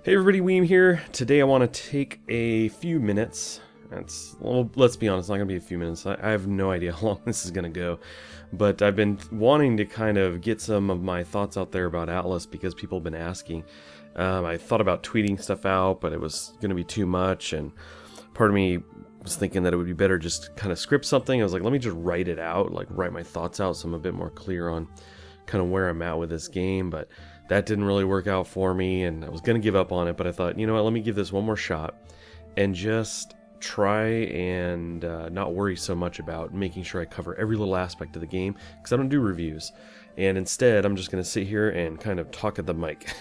Hey everybody, Weem here. Today I want to take a few minutes. Well, let's be honest, it's not going to be a few minutes. I have no idea how long this is going to go. But I've been wanting to kind of get some of my thoughts out there about Atlas because people have been asking. I thought about tweeting stuff out, but it was going to be too much. And part of me was thinking that it would be better just to kind of script something. I was like, let me just write it out, like write my thoughts out so I'm a bit more clear on kind of where I'm at with this game. But that didn't really work out for me, and I was going to give up on it, but I thought, you know what, let me give this one more shot and just try and not worry so much about making sure I cover every little aspect of the game, because I don't do reviews. And instead, I'm just going to sit here and kind of talk at the mic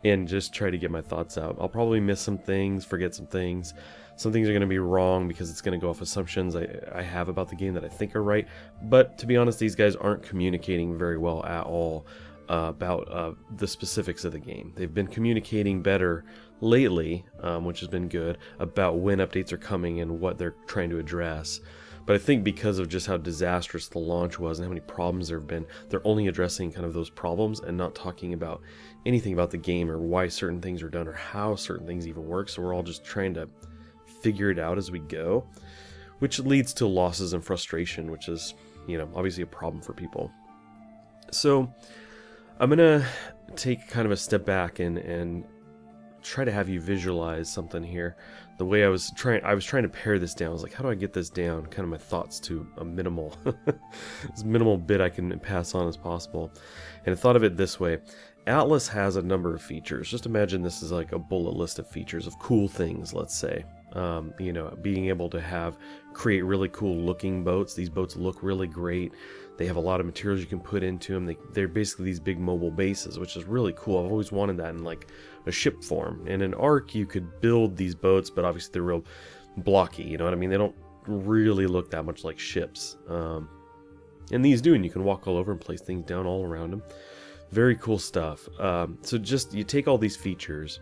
and just try to get my thoughts out. I'll probably miss some things, forget some things. Some things are going to be wrong because it's going to go off assumptions I have about the game that I think are right. But to be honest, these guys aren't communicating very well at all about the specifics of the game. They've been communicating better lately, which has been good, about when updates are coming and what they're trying to address. But I think because of just how disastrous the launch was and how many problems there have been, they're only addressing kind of those problems and not talking about anything about the game or why certain things are done or how certain things even work. So we're all just trying to figure it out as we go, which leads to losses and frustration, which is, you know, obviously a problem for people. So I'm gonna take kind of a step back and try to have you visualize something here. The way I was trying to pare this down. I was like, how do I get this down? Kind of my thoughts to a minimal, as minimal bit I can pass on as possible. And I thought of it this way: Atlas has a number of features. Just imagine this is like a bullet list of features of cool things. Let's say, you know, being able to create really cool looking boats. These boats look really great. They have a lot of materials you can put into them. They're basically these big mobile bases, which is really cool. I've always wanted that in like a ship form. And in Ark, you could build these boats, but obviously they're real blocky. You know what I mean? They don't really look that much like ships. And these do, and you can walk all over and place things down all around them. Very cool stuff. So just you take all these features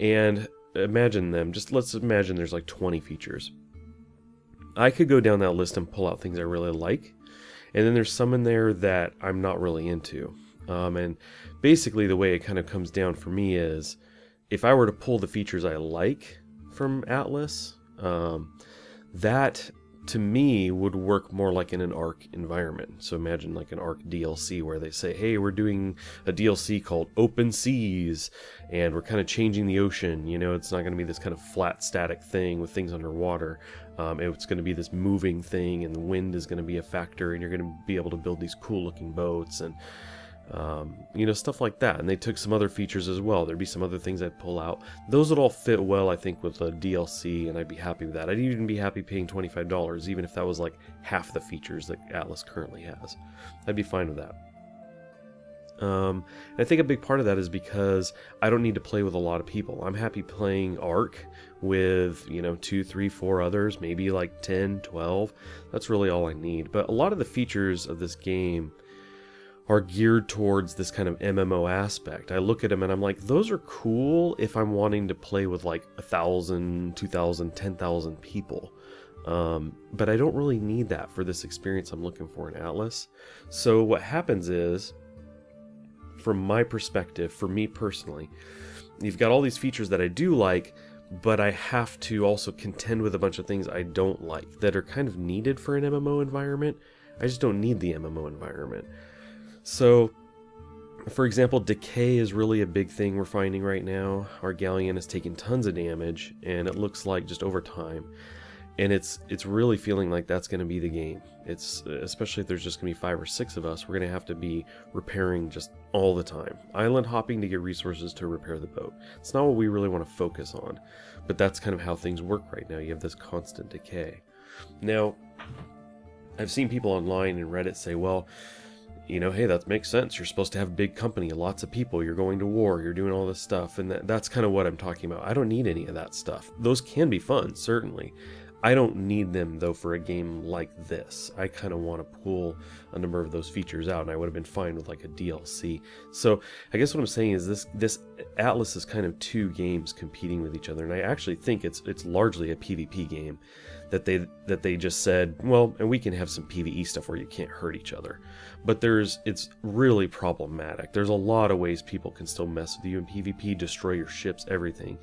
and imagine them. Let's imagine there's like 20 features. I could go down that list and pull out things I really like. And then there's some in there that I'm not really into. And basically the way it kind of comes down for me is, if I were to pull the features I like from Atlas, that to me would work more like in an Ark environment. So imagine like an Ark DLC where they say, hey, we're doing a DLC called Open Seas, and we're kind of changing the ocean. You know, it's not going to be this kind of flat static thing with things underwater. It's going to be this moving thing, and the wind is going to be a factor, and you're going to be able to build these cool looking boats and you know, stuff like that. And they took some other features as well. There'd be some other things I'd pull out. Those would all fit well, I think, with a DLC, and I'd be happy with that. I'd even be happy paying $25, even if that was like half the features that Atlas currently has. I'd be fine with that. And I think a big part of that is because I don't need to play with a lot of people. I'm happy playing Ark with, you know, 2, 3, 4 others, maybe like 10, 12. That's really all I need. But a lot of the features of this game are geared towards this kind of MMO aspect. I look at them and I'm like, those are cool if I'm wanting to play with like 1,000, 2,000, 10,000 people. But I don't really need that for this experience I'm looking for in Atlas. So what happens is, from my perspective, for me personally, you've got all these features that I do like, but I have to also contend with a bunch of things I don't like that are kind of needed for an MMO environment. I just don't need the MMO environment. So, for example, Decay is really a big thing we're finding right now. Our Galleon is taking tons of damage, and it looks like just over time. And it's really feeling like that's going to be the game. It's especially if there's just going to be 5 or 6 of us, we're going to have to be repairing just all the time. Island hopping to get resources to repair the boat. It's not what we really want to focus on, but that's kind of how things work right now. You have this constant decay. Now, I've seen people online and Reddit say, well, you know, hey, that makes sense. You're supposed to have a big company, lots of people, you're going to war, you're doing all this stuff, and that's kind of what I'm talking about. I don't need any of that stuff. Those can be fun, certainly. I don't need them, though, for a game like this. I kind of want to pull a number of those features out, and I would have been fine with like a DLC. So I guess what I'm saying is this Atlas is kind of 2 games competing with each other, and I actually think it's largely a PvP game. that they just said, well, and we can have some PvE stuff where you can't hurt each other. But it's really problematic. There's a lot of ways people can still mess with you in PvP, destroy your ships, everything,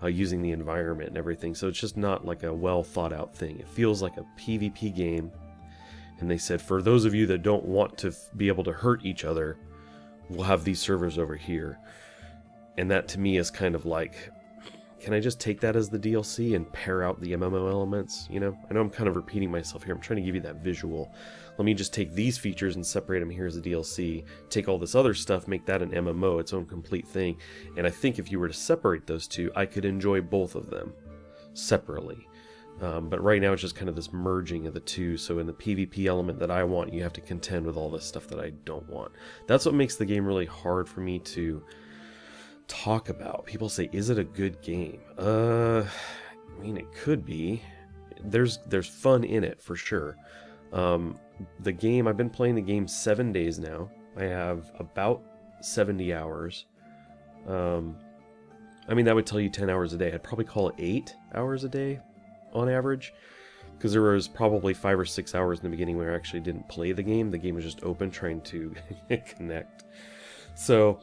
using the environment and everything. So it's just not like a well thought out thing. It feels like a PvP game. And they said, for those of you that don't want to be able to hurt each other, we'll have these servers over here. And that to me is kind of like, can I just take that as the DLC and pair out the MMO elements? You know, I know I'm kind of repeating myself here. I'm trying to give you that visual. Let me just take these features and separate them here as a DLC. Take all this other stuff, make that an MMO, its own complete thing. And I think if you were to separate those two, I could enjoy both of them separately. But right now it's just kind of this merging of the two. So in the PvP element that I want, you have to contend with all this stuff that I don't want. That's what makes the game really hard for me to talk about. People say, is it a good game? I mean, it could be. There's fun in it for sure. The game, I've been playing the game 7 days now. I have about 70 hours. I mean, that would tell you 10 hours a day. I'd probably call it 8 hours a day on average, because there was probably 5 or 6 hours in the beginning where I actually didn't play the game. The game was just open, trying to connect. So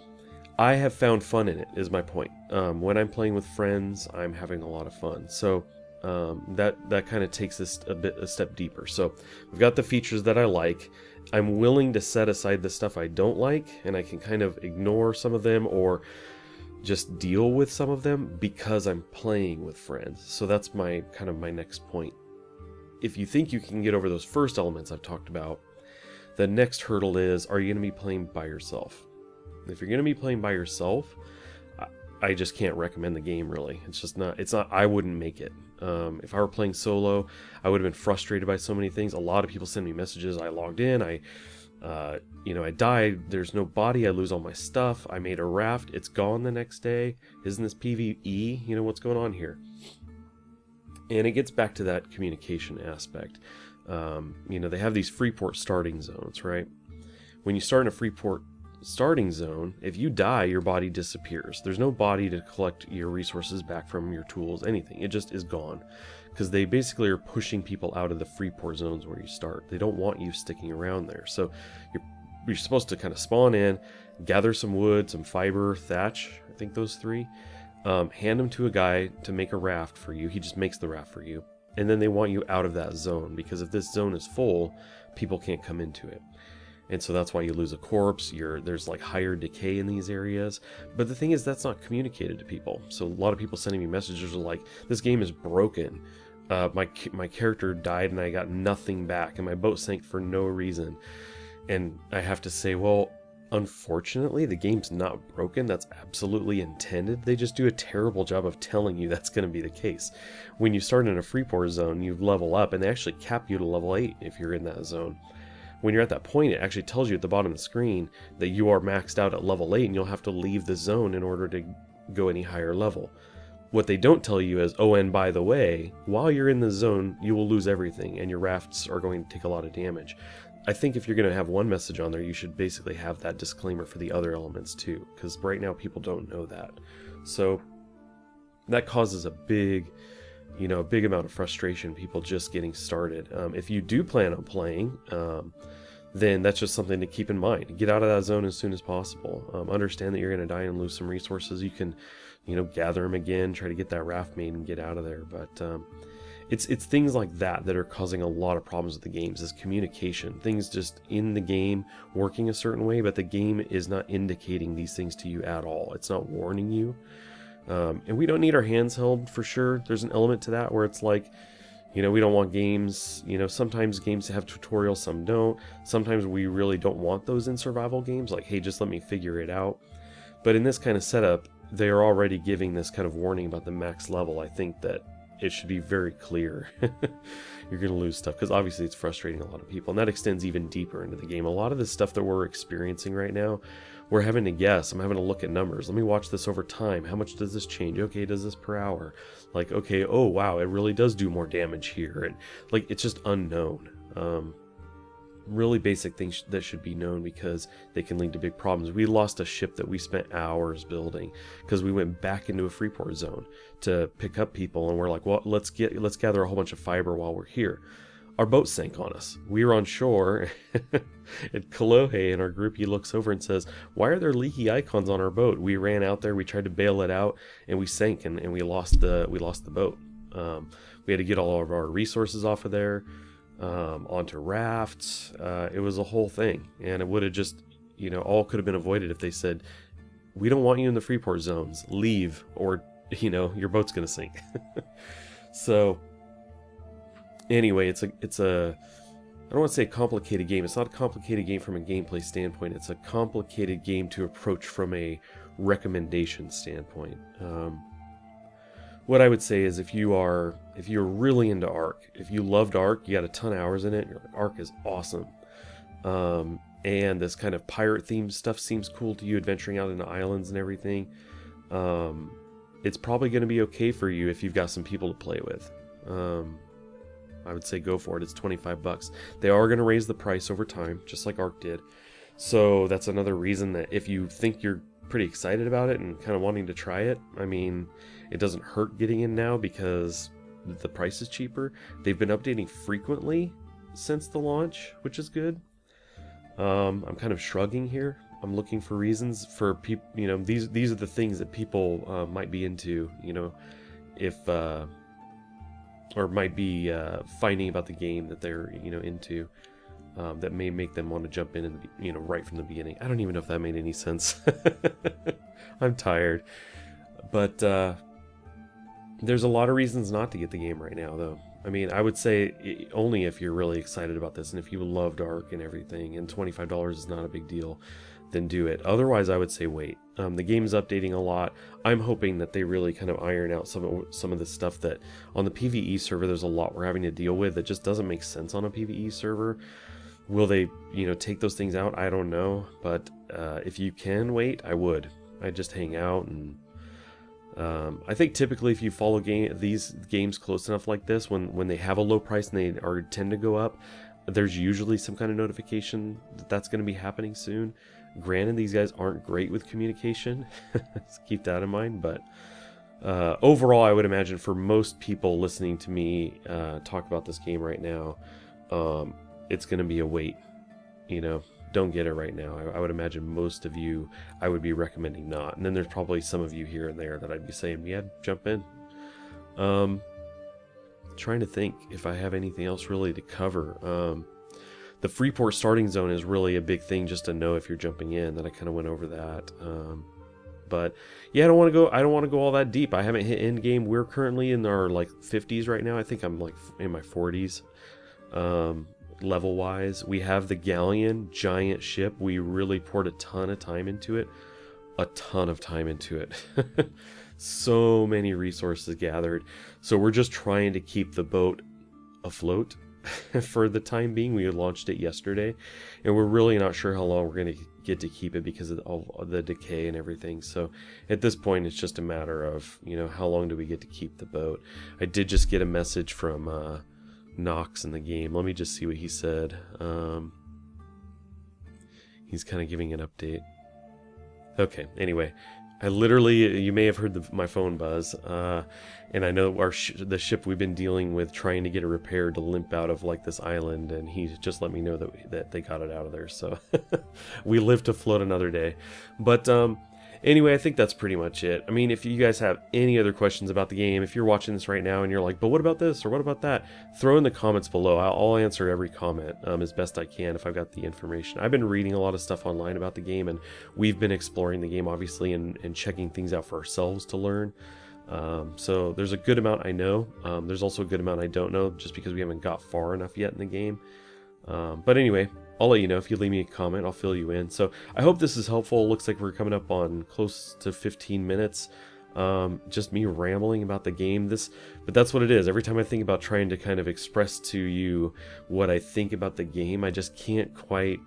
I have found fun in it, is my point. When I'm playing with friends, I'm having a lot of fun. So that kind of takes this a step deeper. So we've got the features that I like. I'm willing to set aside the stuff I don't like, and I can kind of ignore some of them or just deal with some of them because I'm playing with friends. So that's my kind of my next point. If you think you can get over those first elements I've talked about, the next hurdle is, are you going to be playing by yourself? If you're going to be playing by yourself, I just can't recommend the game, really. It's not, I wouldn't make it. If I were playing solo, I would have been frustrated by so many things. A lot of people send me messages. I logged in, I died, there's no body, I lose all my stuff, I made a raft, it's gone the next day, isn't this PvE? You know, what's going on here? And it gets back to that communication aspect. You know, they have these Freeport starting zones, right? When you start in a Freeport starting zone, if you die, your body disappears. There's no body to collect your resources back from, your tools, anything. It just is gone. Because they basically are pushing people out of the Freeport zones where you start. They don't want you sticking around there. So you're supposed to kind of spawn in, gather some wood, some fiber, thatch, I think those three, hand them to a guy to make a raft for you. He just makes the raft for you. And then they want you out of that zone, because if this zone is full, people can't come into it. And so that's why you lose a corpse. There's like higher decay in these areas. But the thing is, that's not communicated to people. So a lot of people sending me messages are like, this game is broken. My character died and I got nothing back, and my boat sank for no reason. And I have to say, well, unfortunately, the game's not broken. That's absolutely intended. They just do a terrible job of telling you that's going to be the case. When you start in a Freeport zone, you level up, and they actually cap you to level 8 if you're in that zone. When you're at that point, it actually tells you at the bottom of the screen that you are maxed out at level 8 and you'll have to leave the zone in order to go any higher level. What they don't tell you is, oh, and by the way, while you're in the zone, you will lose everything and your rafts are going to take a lot of damage. I think if you're going to have one message on there, you should basically have that disclaimer for the other elements too, because right now people don't know that. So that causes a big amount of frustration, people just getting started. If you do plan on playing, then that's just something to keep in mind. Get out of that zone as soon as possible. Understand that you're going to die and lose some resources. You can, gather them again, try to get that raft made and get out of there. But it's things like that are causing a lot of problems with the games, is communication. Things just in the game working a certain way, but the game is not indicating these things to you at all. It's not warning you. And we don't need our hands held, for sure. There's an element to that where it's like, we don't want games, sometimes games have tutorials, some don't. Sometimes we really don't want those in survival games, like, hey, just let me figure it out. But in this kind of setup, they are already giving this kind of warning about the max level. I think that it should be very clear. You're going to lose stuff, because obviously it's frustrating a lot of people, and that extends even deeper into the game. A lot of the stuff that we're experiencing right now, we're having to guess. I'm having to look at numbers. Let me watch this over time. How much does this change? Okay, does this per hour? Like, okay, oh wow, it really does do more damage here. And like, it's just unknown. really basic things that should be known because they can lead to big problems. We lost a ship that we spent hours building because we went back into a freeport zone to pick up people, and we're like, well, let's gather a whole bunch of fiber while we're here. Our boat sank on us. We were on shore, and Kalohe in our group, he looks over and says, why are there leaky icons on our boat? We ran out there, we tried to bail it out, and we sank, and we lost the boat. We had to get all of our resources off of there, onto rafts. It was a whole thing, and it would have just, you know, all could have been avoided if they said, we don't want you in the freeport zones, leave, or, you know, your boat's gonna sink. So anyway, it's a I don't want to say a complicated game. It's not a complicated game from a gameplay standpoint. It's a complicated game to approach from a recommendation standpoint. What I would say is if you're really into Ark, if you loved Ark, you got a ton of hours in it, you're like, Ark is awesome. And this kind of pirate themed stuff seems cool to you, adventuring out into islands and everything. It's probably going to be okay for you if you've got some people to play with. I would say go for it. It's 25 bucks. They are going to raise the price over time, just like Ark did. So that's another reason that if you think you're pretty excited about it and kind of wanting to try it, I mean, it doesn't hurt getting in now because the price is cheaper. They've been updating frequently since the launch, which is good. I'm kind of shrugging here. I'm looking for reasons for people, you know, these are the things that people might be into, you know, if or might be finding about the game that they're, you know, into, that may make them want to jump in, you know, right from the beginning. I don't even know if that made any sense. I'm tired, but there's a lot of reasons not to get the game right now, though. I mean, I would say only if you're really excited about this and if you loved Ark and everything, and $25 is not a big deal, then do it. Otherwise, I would say wait. The game's updating a lot. I'm hoping that they really kind of iron out some of the stuff that on the PvE server there's a lot we're having to deal with that just doesn't make sense on a PvE server. Will they, you know, take those things out? I don't know, but if you can wait, I would. I'd just hang out, and I think typically if you follow these games close enough like this, when they have a low price and they tend to go up, there's usually some kind of notification that that's going to be happening soon. Granted, these guys aren't great with communication. Let's keep that in mind, but overall, I would imagine for most people listening to me talk about this game right now, it's going to be a wait. You know, don't get it right now. I would imagine most of you, I would be recommending not. And then there's probably some of you here and there that I'd be saying, yeah, jump in. Trying to think if I have anything else really to cover. The Freeport starting zone is really a big thing just to know if you're jumping in. That I kind of went over that. But yeah, I don't want to go all that deep. I haven't hit end game. We're currently in our like 50s right now. I think I'm like in my 40s. Level wise, we have the Galleon giant ship. We really poured a ton of time into it. So many resources gathered. So we're just trying to keep the boat afloat for the time being. We launched it yesterday, and we're really not sure how long we're going to get to keep it because of the decay and everything. So at this point, it's just a matter of, you know, how long do we get to keep the boat. I did just get a message from Knox in the game. Let me just see what he said. He's kind of giving an update. Okay, anyway, I literally, you may have heard my phone buzz, and I know the ship we've been dealing with trying to get it repaired to limp out of like this island, and he just let me know that they got it out of there, so we live to float another day. But anyway, I think that's pretty much it. I mean, if you guys have any other questions about the game, if you're watching this right now and you're like, but what about this or what about that, throw in the comments below. I'll answer every comment as best I can if I've got the information. I've been reading a lot of stuff online about the game, and we've been exploring the game, obviously, and checking things out for ourselves to learn. So there's a good amount I know. There's also a good amount I don't know, just because we haven't got far enough yet in the game. But anyway, I'll let you know. If you leave me a comment, I'll fill you in. So I hope this is helpful. It looks like we're coming up on close to 15 minutes. Just me rambling about the game. But that's what it is. Every time I think about trying to kind of express to you what I think about the game, I just can't quite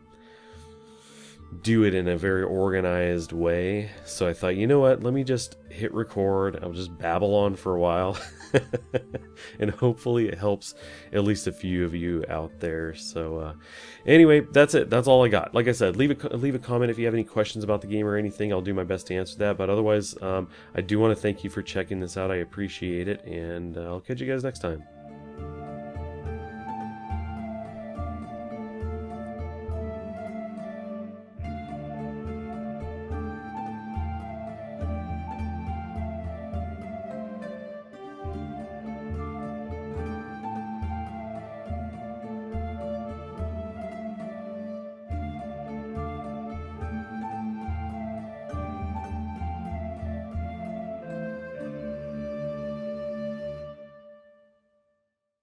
do it in a very organized way. So I thought, you know what, let me just hit record. I'll just babble on for a while. And hopefully it helps at least a few of you out there. So anyway, that's it. That's all I got. Like I said, leave a comment if you have any questions about the game or anything. I'll do my best to answer that. But otherwise, I do want to thank you for checking this out. I appreciate it. And I'll catch you guys next time.